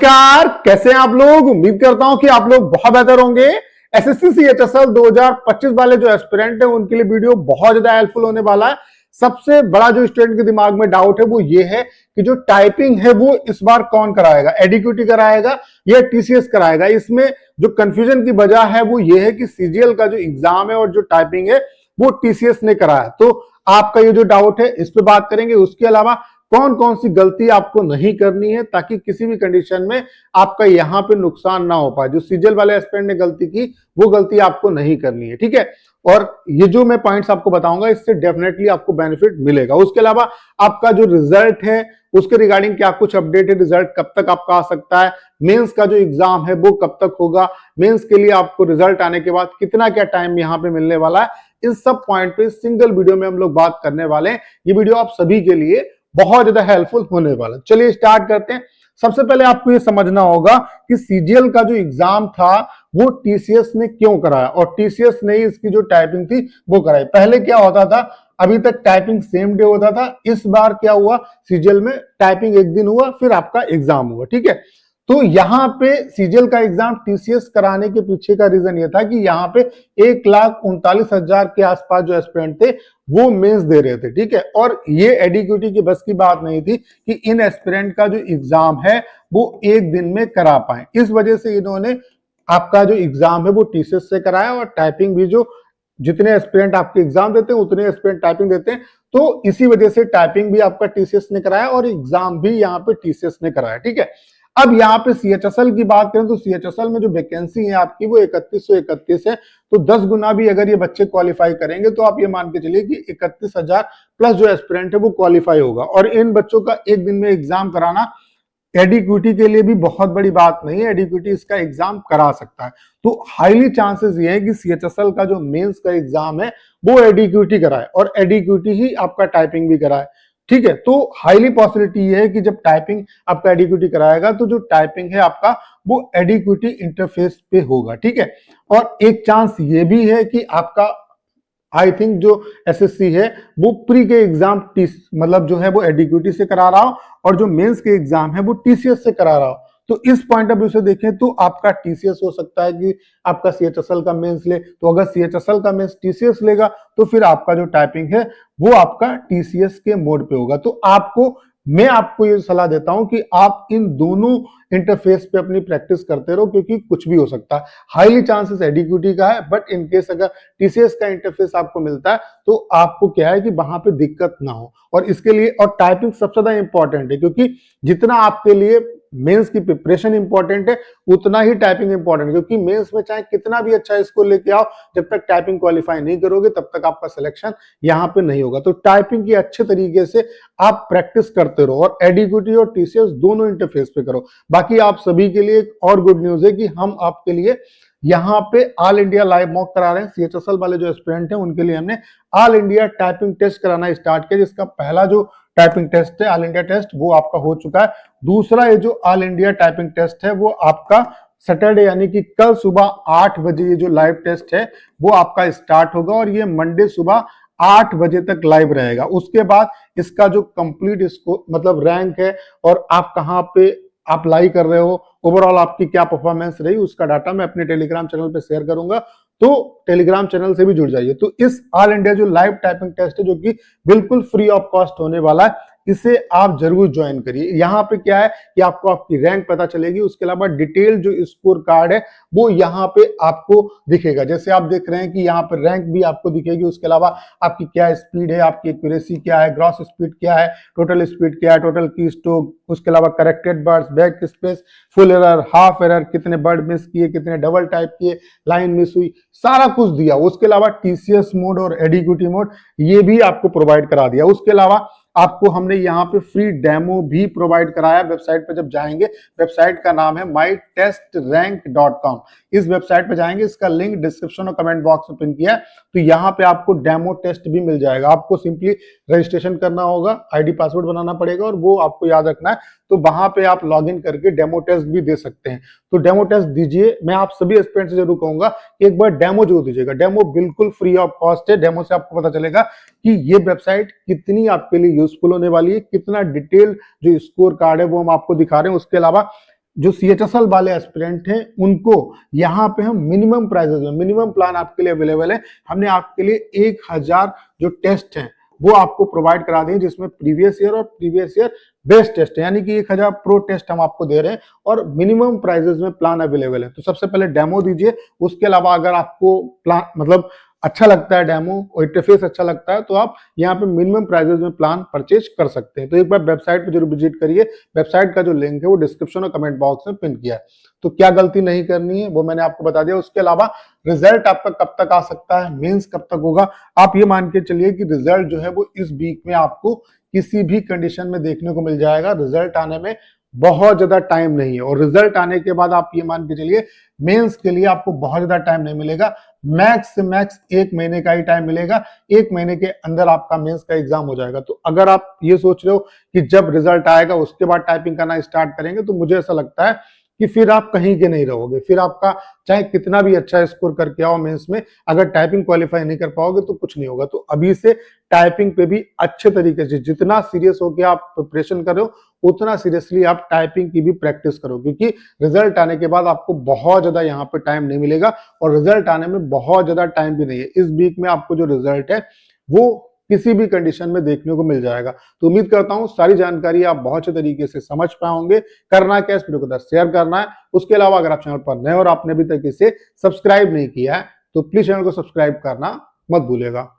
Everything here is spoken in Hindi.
नमस्कार, कैसे हैं आप लोग। उम्मीद करता हूं कि आप लोग बहुत बेहतर होंगे। एसएससी सीएचएसएल 2025 वाले जो एस्पिरेंट हैं उनके लिए वीडियो बहुत ज्यादा हेल्पफुल होने वाला है। सबसे बड़ा जो स्टूडेंट के दिमाग में डाउट है वो ये है कि जो टाइपिंग है वो इस बार कौन कराएगा, एडीक्यूटी कराएगा या टीसीएस कराएगा। इसमें जो कंफ्यूजन की वजह है वो ये है कि सीजीएल का जो एग्जाम है और जो टाइपिंग है वो टीसीएस ने कराया। तो आपका ये जो डाउट है इस पे बात करेंगे। उसके अलावा कौन कौन सी गलती आपको नहीं करनी है ताकि किसी भी कंडीशन में आपका यहां पे नुकसान ना हो पाए। जो सीजीएल वाले एस्पिरेंट ने गलती की वो गलती आपको नहीं करनी है, ठीक है। और ये जो मैं पॉइंट्स आपको बताऊंगा इससे डेफिनेटली आपको बेनिफिट मिलेगा। उसके अलावा आपका जो रिजल्ट है उसके रिगार्डिंग क्या कुछ अपडेट है, रिजल्ट कब तक आपका आ सकता है, मेंस का जो एग्जाम है वो कब तक होगा, मेंस के लिए आपको रिजल्ट आने के बाद कितना क्या टाइम यहाँ पे मिलने वाला है, इन सब पॉइंट पे सिंगल वीडियो में हम लोग बात करने वाले हैं। ये वीडियो आप सभी के लिए बहुत ज्यादा हेल्पफुल होने वाला। चलिए स्टार्ट करते हैं। सबसे पहले आपको ये समझना होगा कि सीजीएल का जो एग्जाम था वो टीसीएस ने क्यों कराया और टीसीएस ने ही इसकी जो टाइपिंग थी वो कराई। पहले क्या होता था, अभी तक टाइपिंग सेम डे होता था। इस बार क्या हुआ, सीजीएल में टाइपिंग एक दिन हुआ फिर आपका एग्जाम हुआ, ठीक है। तो यहाँ पे सीजीएल का एग्जाम टीसीएस कराने के पीछे का रीजन ये था कि यहाँ पे 1,39,000 के आसपास जो एस्पिरेंट थे वो मेंस दे रहे थे, ठीक है। और ये एडीक्यूटी की बस की बात नहीं थी कि इन एस्पिरेंट का जो एग्जाम है वो एक दिन में करा पाए। इस वजह से इन्होंने आपका जो एग्जाम है वो टीसीएस से कराया और टाइपिंग भी जो जितने एस्पिरेंट आपके एग्जाम देते हैं उतने एस्पिरेंट टाइपिंग देते हैं। तो इसी वजह से टाइपिंग भी आपका टीसीएस ने कराया और एग्जाम भी यहाँ पे टीसीएस ने कराया, ठीक है। अब यहाँ पे सीएचएसएल की बात करें तो सीएचएसएल में जो वैकेंसी है आपकी वो 3131 है। तो 10 गुना भी अगर ये बच्चे क्वालिफाई करेंगे तो आप ये मान के चलिए कि 31,000 प्लस जो एस्पिरेंट है वो क्वालिफाई होगा। और इन बच्चों का एक दिन में एग्जाम कराना एडीक्यूटी के लिए भी बहुत बड़ी बात नहीं है, एडीक्यूटी इसका एग्जाम करा सकता है। तो हाईली चांसेस ये है कि सीएचएसएल का जो मेंस का एग्जाम है वो एडीक्यूटी कराए और एडीक्यूटी ही आपका टाइपिंग भी कराए, ठीक है। तो हाईली पॉसिबिलिटी ये है कि जब टाइपिंग आपका एडीक्यूटी कराएगा तो जो टाइपिंग है आपका वो एडीक्यूटी इंटरफेस पे होगा, ठीक है। और एक चांस ये भी है कि आपका आई थिंक जो एसएससी है वो प्री के एग्जाम मतलब जो है वो एडीक्यूटी से करा रहा हो और जो मेंस के एग्जाम है वो टीसीएस से करा रहा हो। तो इस पॉइंट ऑफ व्यू से देखें तो आपका टीसीएस हो सकता है कि आपका सीएचएसएल का मेंस ले। तो अगर सीएचएसएल का मेंस टीसीएस लेगा तो फिर आपका जो टाइपिंग है वो आपका टीसीएस के मोड पे होगा। तो मैं आपको ये सलाह देता हूं कि आप इन दोनों इंटरफेस पे अपनी प्रैक्टिस करते रहो क्योंकि कुछ भी हो सकता है। हाईली चांसेस एडीक्यूटी का है बट इन केस अगर टीसीएस का इंटरफेस आपको मिलता है तो आपको क्या है कि वहां पे दिक्कत ना हो। और इसके लिए और टाइपिंग सबसे ज्यादा इंपॉर्टेंट है क्योंकि जितना आपके लिए मेंस की प्रिपरेशन इंपॉर्टेंट है उतना ही टाइपिंग इंपॉर्टेंट है। क्योंकि मेंस में चाहे कितना भी अच्छा स्कोर लेके आओ, जब तक टाइपिंग क्वालिफाई नहीं करोगे तब तक आपका सिलेक्शन यहाँ पे नहीं होगा। तो टाइपिंग की अच्छे तरीके से आप प्रैक्टिस करते रहो और एडीक्यूटी और टीसीएस दोनों इंटरफेस पे करो। बाकी आप सभी के लिए एक और गुड न्यूज है कि हम आपके लिए यहाँ पे ऑल इंडिया लाइव मॉक करा रहे हैं। सीएचएसएल वाले जो एस्पिरेंट हैं उनके लिए हमने ऑल इंडिया टाइपिंग टेस्ट कराना स्टार्ट किया, जिसका पहला जो टाइपिंग टेस्ट है ऑल इंडिया टेस्ट वो आपका हो चुका है। दूसरा ये जो ऑल इंडिया टाइपिंग टेस्ट है वो आपका सैटरडे यानी कि कल सुबह 8 बजे ये जो लाइव टेस्ट है वो आपका स्टार्ट होगा और ये मंडे सुबह 8 बजे तक लाइव रहेगा। उसके बाद इसका जो कंप्लीट स्कोर मतलब रैंक है और आप कहाँ पे अप्लाई कर रहे हो, ओवरऑल आपकी क्या परफॉर्मेंस रही, उसका डाटा मैं अपने टेलीग्राम चैनल पे शेयर करूंगा। तो टेलीग्राम चैनल से भी जुड़ जाइए। तो इस ऑल इंडिया जो लाइव टाइपिंग टेस्ट है जो कि बिल्कुल फ्री ऑफ कॉस्ट होने वाला है, इसे आप जरूर ज्वाइन करिए। यहाँ पे क्या है कि आपको आपकी रैंक पता चलेगी, उसके अलावा डिटेल जो स्कोर कार्ड है वो यहाँ पे आपको दिखेगा। जैसे आप देख रहे हैं कि यहाँ पर रैंक भी आपको दिखेगी, उसके अलावा आपकी क्या स्पीड है, आपकी एक्यूरेसी क्या है, ग्रॉस स्पीड क्या है, टोटल स्पीड क्या है, टोटल की स्ट्रोक, उसके अलावा corrected words, back space, full error, half error, कितने वर्ड मिस किए, कितने डबल टाइप किए, लाइन मिस हुई, सारा कुछ दिया। उसके अलावा टीसीएस मोड और एडीक्यूटी मोड ये भी आपको प्रोवाइड करा दिया। उसके अलावा आपको हमने यहाँ पे फ्री डेमो भी प्रोवाइड कराया। वेबसाइट पे जब जाएंगे, वेबसाइट का नाम है mytestrank.com। इस वेबसाइट पे जाएंगे, इसका लिंक डिस्क्रिप्शन और कमेंट बॉक्स में पिन किया है। तो यहाँ पे आपको डेमो टेस्ट भी मिल जाएगा। आपको सिंपली रजिस्ट्रेशन करना होगा, आईडी पासवर्ड बनाना पड़ेगा और वो आपको याद रखना है। तो वहां पे आप लॉग इन करके डेमो टेस्ट भी दे सकते हैं। तो डेमो टेस्ट दीजिए। मैं आप सभी एस्पिरेंट से जरूर कहूंगा कि एक बार डेमो जरूर दीजिएगा। डेमो बिल्कुल फ्री ऑफ कॉस्ट है। डेमो से आपको पता चलेगा कि ये वेबसाइट कितनी आपके लिए यूजफुल होने वाली है, कितना डिटेल जो स्कोर कार्ड है वो हम आपको दिखा रहे हैं। उसके अलावा जो CHSL वाले एस्पिरेंट हैं उनको यहाँ पे हम मिनिमम प्राइजेस में, मिनिमम प्लान आपके लिए अवेलेबल है। हमने आपके लिए 1000 जो टेस्ट हैं वो आपको प्रोवाइड करा दिए, जिसमें प्रीवियस ईयर और प्रीवियस ईयर बेस्ट टेस्ट है, यानी कि 1000 प्रो टेस्ट हम आपको दे रहे हैं और मिनिमम प्राइजेस में प्लान अवेलेबल है। तो सबसे पहले डेमो दीजिए, उसके अलावा अगर आपको प्लान मतलब अच्छा लगता है, डेमो और इंटरफेस अच्छा लगता है, तो आप यहाँ पे मिनिमम प्राइजेस में प्लान परचेज कर सकते हैं। तो एक बार वेबसाइट पे जरूर विजिट करिए, वेबसाइट का जो लिंक है वो डिस्क्रिप्शन और कमेंट बॉक्स में पिन किया है। तो क्या गलती नहीं करनी है वो मैंने आपको बता दिया। उसके अलावा रिजल्ट आपका कब तक आ सकता है, मेंस कब तक होगा, आप ये मान के चलिए कि रिजल्ट जो है वो इस वीक में आपको किसी भी कंडीशन में देखने को मिल जाएगा। रिजल्ट आने में बहुत ज्यादा टाइम नहीं है, और रिजल्ट आने के बाद आप ये मान के चलिए मेंस के लिए आपको बहुत ज्यादा टाइम नहीं मिलेगा, मैक्स से मैक्स 1 महीने का ही टाइम मिलेगा। 1 महीने के अंदर आपका मेंस का एग्जाम हो जाएगा। तो अगर आप ये सोच रहे हो कि जब रिजल्ट आएगा उसके बाद टाइपिंग करना स्टार्ट करेंगे, तो मुझे ऐसा लगता है कि फिर आप कहीं के नहीं रहोगे। फिर आपका चाहे कितना भी अच्छा स्कोर करके आओ मेंस में, अगर टाइपिंग क्वालिफाई नहीं कर पाओगे तो कुछ नहीं होगा। तो अभी से टाइपिंग पे भी अच्छे तरीके से, जितना सीरियस होकर आप प्रिपरेशन कर रहे हो उतना सीरियसली आप टाइपिंग की भी प्रैक्टिस करो, क्योंकि रिजल्ट आने के बाद आपको बहुत ज्यादा यहाँ पे टाइम नहीं मिलेगा, और रिजल्ट आने में बहुत ज्यादा टाइम भी नहीं है। इस वीक में आपको जो रिजल्ट है वो किसी भी कंडीशन में देखने को मिल जाएगा। तो उम्मीद करता हूं सारी जानकारी आप बहुत अच्छे तरीके से समझ पाए होंगे। करना क्या, इस वीडियो को शेयर करना है। उसके अलावा अगर आप चैनल पर नए और आपने अभी तक इसे सब्सक्राइब नहीं किया है तो प्लीज चैनल को सब्सक्राइब करना मत भूलेगा।